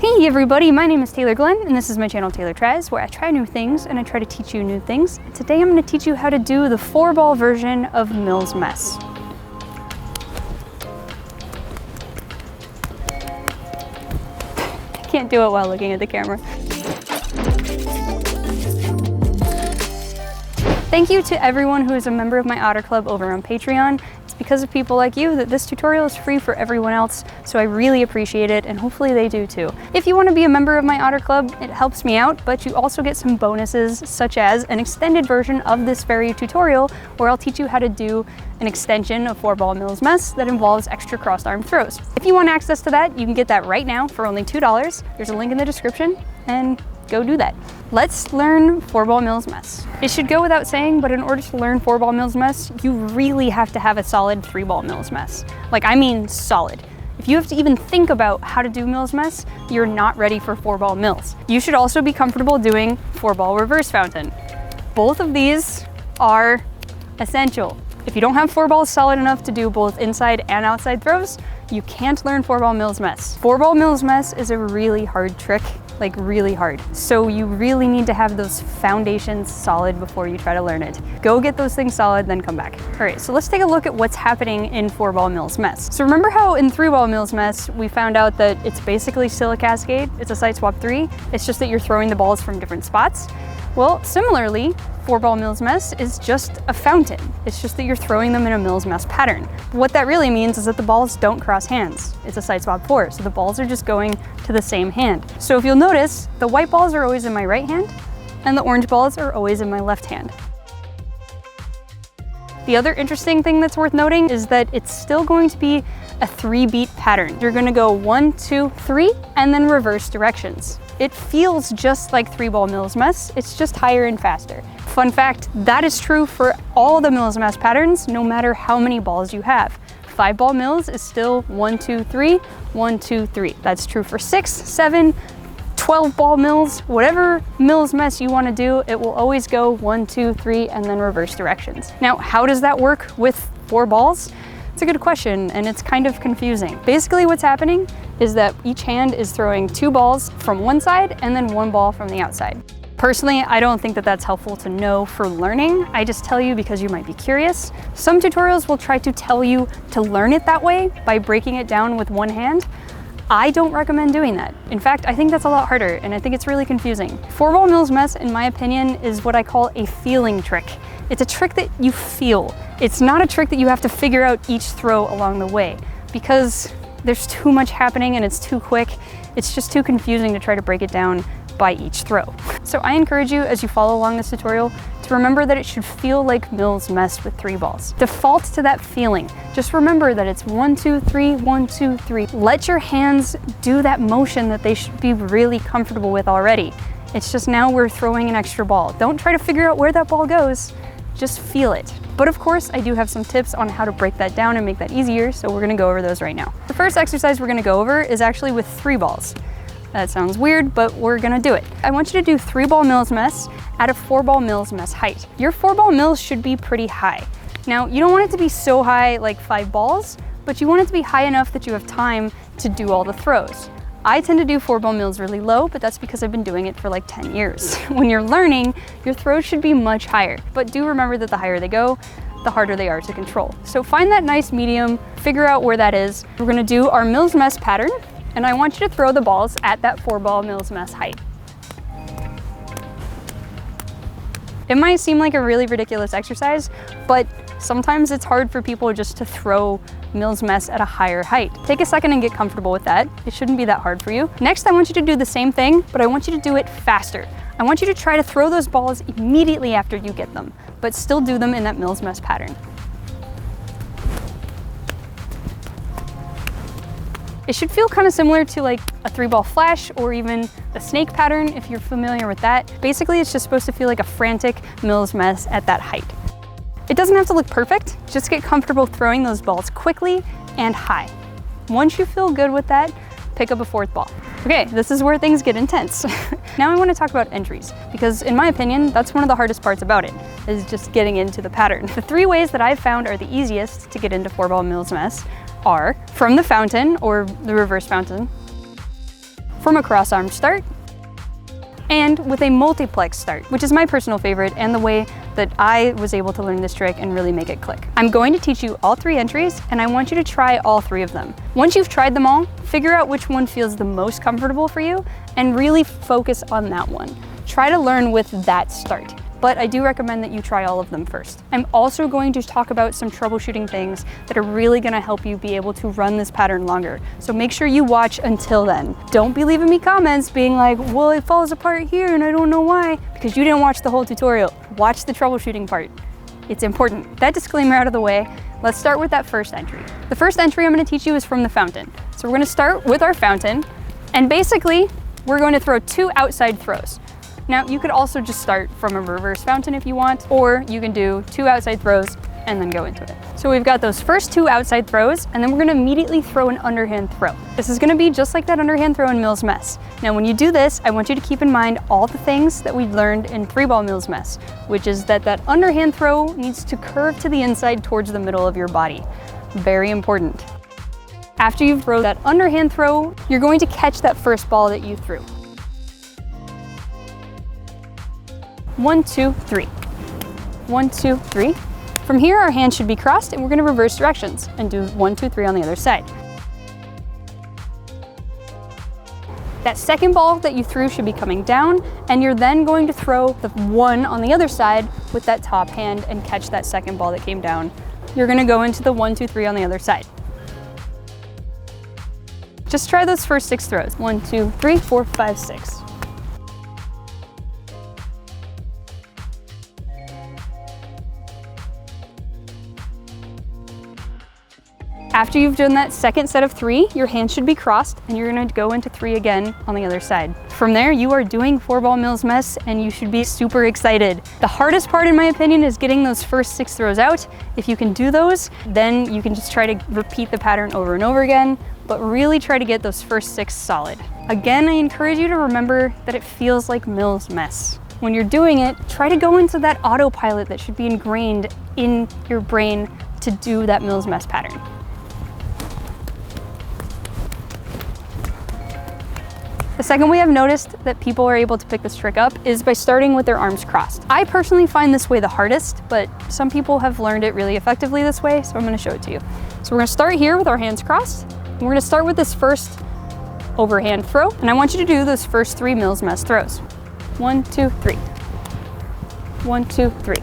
Hey everybody, my name is Taylor Glenn and this is my channel Taylor Tries, where I try new things and I try to teach you new things. And today I'm going to teach you how to do the 4-ball version of Mills Mess. I can't do it while looking at the camera. Thank you to everyone who is a member of my Otter Club over on Patreon. It's because of people like you that this tutorial is free for everyone else, so I really appreciate it, and hopefully they do too. If you want to be a member of my Otter Club, it helps me out, but you also get some bonuses, such as an extended version of this very tutorial, where I'll teach you how to do an extension of 4-ball Mills Mess that involves extra crossed arm throws. If you want access to that, you can get that right now for only $2. There's a link in the description, and go do that. Let's learn 4-ball Mills Mess. It should go without saying, but in order to learn 4-ball Mills Mess, you really have to have a solid 3-ball Mills Mess. Like, I mean solid. If you have to even think about how to do Mills Mess, you're not ready for 4-ball Mills. You should also be comfortable doing 4-ball reverse fountain. Both of these are essential. If you don't have 4 balls solid enough to do both inside and outside throws, you can't learn 4-ball Mills Mess. 4-ball Mills Mess is a really hard trick. Like really hard. So you really need to have those foundations solid before you try to learn it. Go get those things solid, then come back. All right, so let's take a look at what's happening in 4-ball Mills Mess. So remember how in 3-ball Mills Mess, we found out that it's basically still a cascade. It's a side swap 3. It's just that you're throwing the balls from different spots. Well, similarly, 4-ball Mills Mess is just a fountain. It's just that you're throwing them in a Mills Mess pattern. What that really means is that the balls don't cross hands. It's a side swap 4, so the balls are just going to the same hand. So if you'll notice, the white balls are always in my right hand, and the orange balls are always in my left hand. The other interesting thing that's worth noting is that it's still going to be a 3-beat pattern. You're gonna go 1, 2, 3, and then reverse directions. It feels just like 3-ball Mills Mess, it's just higher and faster. Fun fact, that is true for all the Mills Mess patterns, no matter how many balls you have. 5-ball Mills is still 1, 2, 3, 1, 2, 3. That's true for 6, 7, 12-ball Mills, whatever Mills Mess you want to do, it will always go 1, 2, 3, and then reverse directions. Now, how does that work with 4 balls? It's a good question, and it's kind of confusing. Basically what's happening is that each hand is throwing 2 balls from one side and then 1 ball from the outside. Personally, I don't think that that's helpful to know for learning. I just tell you because you might be curious. Some tutorials will try to tell you to learn it that way by breaking it down with one hand. I don't recommend doing that. In fact, I think that's a lot harder, and I think it's really confusing. 4-ball Mills Mess, in my opinion, is what I call a feeling trick. It's a trick that you feel. It's not a trick that you have to figure out each throw along the way, because there's too much happening and it's too quick. It's just too confusing to try to break it down by each throw. So I encourage you, as you follow along this tutorial, to remember that it should feel like Mills Mess with 3 balls. Default to that feeling. Just remember that it's 1, 2, 3, 1, 2, 3. Let your hands do that motion that they should be really comfortable with already. It's just now we're throwing an extra ball. Don't try to figure out where that ball goes, just feel it. But of course, I do have some tips on how to break that down and make that easier, so we're gonna go over those right now. The first exercise we're gonna go over is actually with 3 balls. That sounds weird, but we're gonna do it. I want you to do 3-ball Mills Mess at a 4-ball Mills Mess height. Your 4-ball Mills should be pretty high. Now, you don't want it to be so high like 5 balls, but you want it to be high enough that you have time to do all the throws. I tend to do 4-ball Mills really low, but that's because I've been doing it for like 10 years. When you're learning, your throws should be much higher, but do remember that the higher they go, the harder they are to control. So find that nice medium, figure out where that is. We're gonna do our Mills Mess pattern, and I want you to throw the balls at that 4-ball Mills Mess height. It might seem like a really ridiculous exercise, but sometimes it's hard for people just to throw Mills Mess at a higher height. Take a second and get comfortable with that. It shouldn't be that hard for you. Next, I want you to do the same thing, but I want you to do it faster. I want you to try to throw those balls immediately after you get them, but still do them in that Mills Mess pattern. It should feel kind of similar to like a 3-ball flash or even the snake pattern if you're familiar with that. Basically, it's just supposed to feel like a frantic Mills Mess at that height. It doesn't have to look perfect, just get comfortable throwing those balls quickly and high. Once you feel good with that, pick up a 4th ball. Okay, this is where things get intense. Now I want to talk about entries, because in my opinion, that's one of the hardest parts about it, is just getting into the pattern. The 3 ways that I've found are the easiest to get into 4-ball Mills Mess are from the fountain or the reverse fountain, from a cross-arm start, and with a multiplex start, which is my personal favorite and the way that I was able to learn this trick and really make it click. I'm going to teach you all 3 entries, and I want you to try all 3 of them. Once you've tried them all, figure out which one feels the most comfortable for you and really focus on that one. Try to learn with that start. But I do recommend that you try all of them first. I'm also going to talk about some troubleshooting things that are really gonna help you be able to run this pattern longer. So make sure you watch until then. Don't be leaving me comments being like, well, it falls apart here and I don't know why, because you didn't watch the whole tutorial. Watch the troubleshooting part. It's important. That disclaimer out of the way, let's start with that first entry. The first entry I'm gonna teach you is from the fountain. So we're gonna start with our fountain, and basically, we're going to throw 2 outside throws. Now, you could also just start from a reverse fountain if you want, or you can do 2 outside throws and then go into it. So we've got those first 2 outside throws, and then we're gonna immediately throw an underhand throw. This is gonna be just like that underhand throw in Mills Mess. Now, when you do this, I want you to keep in mind all the things that we learned in 3-ball Mills Mess, which is that that underhand throw needs to curve to the inside towards the middle of your body. Very important. After you throw that underhand throw, you're going to catch that first ball that you threw. 1, 2, 3. 1, 2, 3. From here, our hands should be crossed, and we're gonna reverse directions and do 1, 2, 3 on the other side. That second ball that you threw should be coming down, and you're then going to throw the 1 on the other side with that top hand and catch that second ball that came down. You're gonna go into the 1, 2, 3 on the other side. Just try those first 6 throws. 1, 2, 3, 4, 5, 6. After you've done that second set of 3, your hands should be crossed, and you're gonna go into 3 again on the other side. From there, you are doing 4-ball Mills Mess, and you should be super excited. The hardest part, in my opinion, is getting those first 6 throws out. If you can do those, then you can just try to repeat the pattern over and over again, but really try to get those first 6 solid. Again, I encourage you to remember that it feels like Mills Mess. When you're doing it, try to go into that autopilot that should be ingrained in your brain to do that Mills Mess pattern. The second way I've noticed that people are able to pick this trick up is by starting with their arms crossed. I personally find this way the hardest, but some people have learned it really effectively this way, so I'm gonna show it to you. So we're gonna start here with our hands crossed, and we're gonna start with this first overhand throw, and I want you to do those first 3 Mills Mess throws. 1, 2, 3. 1, 2, 3.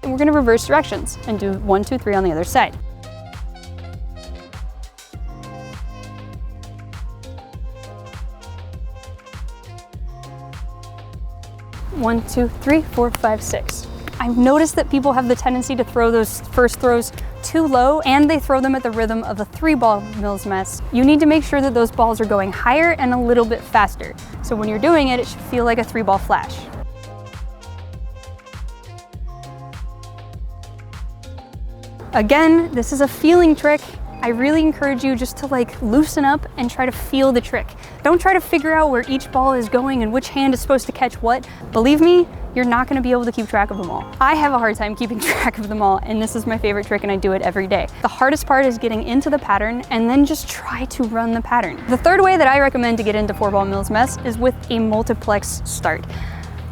And we're gonna reverse directions and do 1, 2, 3 on the other side. One, 2, 3, 4, 5, 6. I've noticed that people have the tendency to throw those first throws too low, and they throw them at the rhythm of a 3-ball Mills Mess. You need to make sure that those balls are going higher and a little bit faster. So when you're doing it, it should feel like a 3-ball flash. Again, this is a feeling trick. I really encourage you just to loosen up and try to feel the trick. Don't try to figure out where each ball is going and which hand is supposed to catch what. Believe me, you're not gonna be able to keep track of them all. I have a hard time keeping track of them all, and this is my favorite trick, and I do it every day. The hardest part is getting into the pattern and then just try to run the pattern. The third way that I recommend to get into 4-ball Mills Mess is with a multiplex start.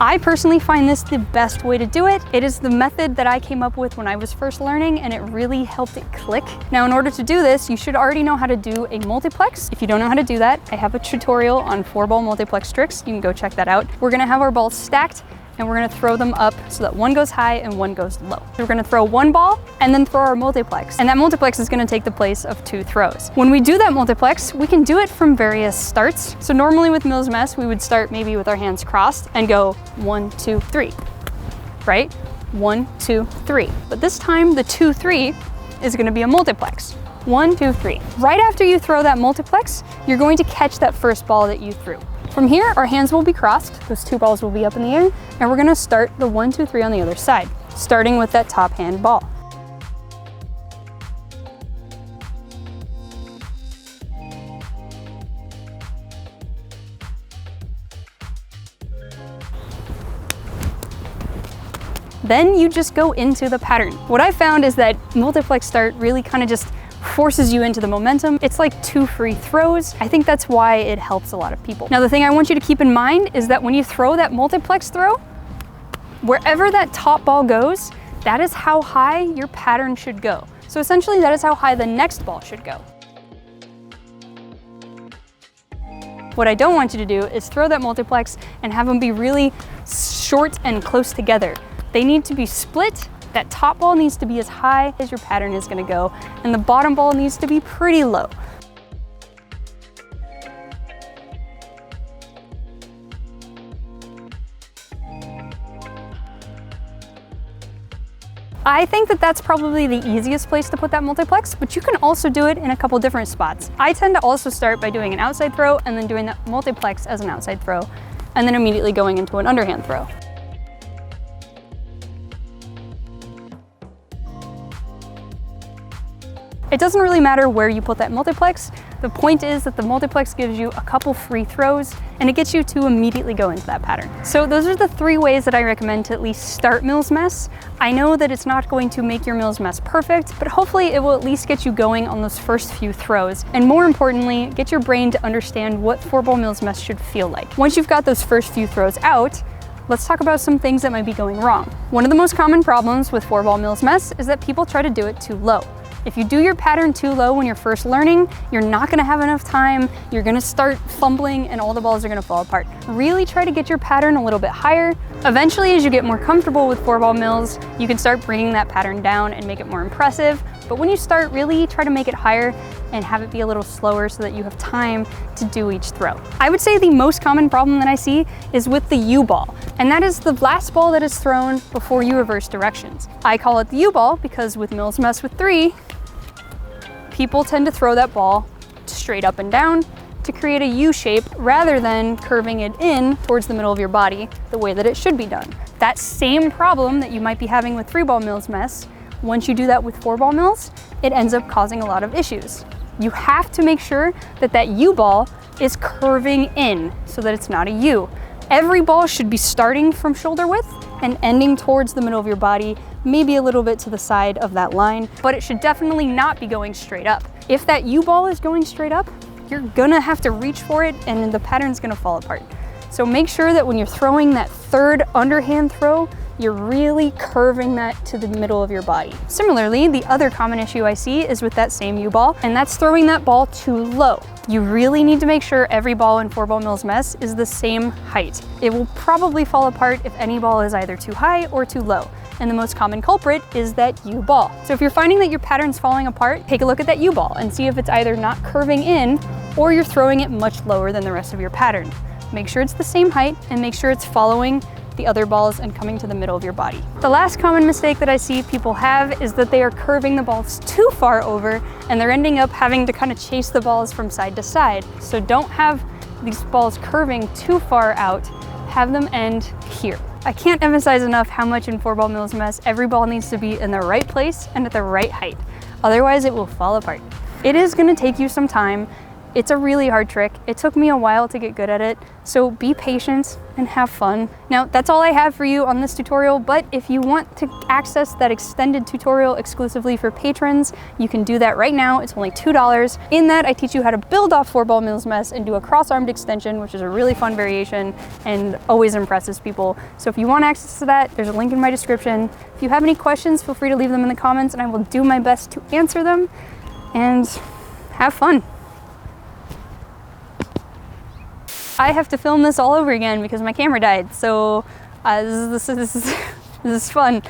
I personally find this the best way to do it. It is the method that I came up with when I was first learning, and it really helped it click. Now, in order to do this, you should already know how to do a multiplex. If you don't know how to do that, I have a tutorial on 4-ball multiplex tricks. You can go check that out. We're gonna have our balls stacked, and we're gonna throw them up so that one goes high and one goes low. So we're gonna throw one ball and then throw our multiplex. And that multiplex is gonna take the place of 2 throws. When we do that multiplex, we can do it from various starts. So normally with Mills Mess, we would start maybe with our hands crossed and go 1, 2, 3, right? 1, 2, 3. But this time the 2, 3 is gonna be a multiplex. 1, 2, 3. Right after you throw that multiplex, you're going to catch that first ball that you threw. From here, our hands will be crossed, those 2 balls will be up in the air, and we're gonna start the 1, 2, 3 on the other side, starting with that top hand ball. Then you just go into the pattern. What I found is that multiplex start really kind of just forces you into the momentum. It's like 2 free throws. I think that's why it helps a lot of people. Now, the thing I want you to keep in mind is that when you throw that multiplex throw, wherever that top ball goes, that is how high your pattern should go. So essentially, that is how high the next ball should go. What I don't want you to do is throw that multiplex and have them be really short and close together. They need to be split. That top ball needs to be as high as your pattern is going to go, and the bottom ball needs to be pretty low. I think that that's probably the easiest place to put that multiplex, but you can also do it in a couple different spots. I tend to also start by doing an outside throw and then doing that multiplex as an outside throw, and then immediately going into an underhand throw. It doesn't really matter where you put that multiplex. The point is that the multiplex gives you a couple free throws and it gets you to immediately go into that pattern. So those are the 3 ways that I recommend to at least start Mills Mess. I know that it's not going to make your Mills Mess perfect, but hopefully it will at least get you going on those first few throws. And more importantly, get your brain to understand what 4-ball Mills Mess should feel like. Once you've got those first few throws out, let's talk about some things that might be going wrong. One of the most common problems with 4-ball Mills Mess is that people try to do it too low. If you do your pattern too low when you're first learning, you're not gonna have enough time, you're gonna start fumbling and all the balls are gonna fall apart. Really try to get your pattern a little bit higher. Eventually, as you get more comfortable with 4-ball mills, you can start bringing that pattern down and make it more impressive. But when you start, really try to make it higher and have it be a little slower so that you have time to do each throw. I would say the most common problem that I see is with the U-ball, and that is the last ball that is thrown before you reverse directions. I call it the U-ball because with Mills Mess with 3, people tend to throw that ball straight up and down to create a U shape rather than curving it in towards the middle of your body the way that it should be done. That same problem that you might be having with 3-ball Mills Mess, once you do that with 4-ball mills, it ends up causing a lot of issues. You have to make sure that that U ball is curving in so that it's not a U. Every ball should be starting from shoulder width and ending towards the middle of your body, maybe a little bit to the side of that line, but it should definitely not be going straight up. If that U ball is going straight up, you're gonna have to reach for it and the pattern's gonna fall apart. So make sure that when you're throwing that third underhand throw, you're really curving that to the middle of your body. Similarly, the other common issue I see is with that same U-ball, and that's throwing that ball too low. You really need to make sure every ball in 4-ball Mills Mess is the same height. It will probably fall apart if any ball is either too high or too low. And the most common culprit is that U-ball. So if you're finding that your pattern's falling apart, take a look at that U-ball and see if it's either not curving in or you're throwing it much lower than the rest of your pattern. Make sure it's the same height and make sure it's following the other balls and coming to the middle of your body. The last common mistake that I see people have is that they are curving the balls too far over and they're ending up having to kind of chase the balls from side to side. So don't have these balls curving too far out, have them end here. I can't emphasize enough how much in 4-ball Mills Mess every ball needs to be in the right place and at the right height. Otherwise it will fall apart. It is gonna take you some time. It's a really hard trick. It took me a while to get good at it, so be patient and have fun. Now, that's all I have for you on this tutorial, but if you want to access that extended tutorial exclusively for patrons, you can do that right now. It's only $2. In that, I teach you how to build off 4-ball Mills Mess and do a cross-armed extension, which is a really fun variation and always impresses people. So if you want access to that, there's a link in my description. If you have any questions, feel free to leave them in the comments and I will do my best to answer them. And have fun. I have to film this all over again because my camera died, so this is fun.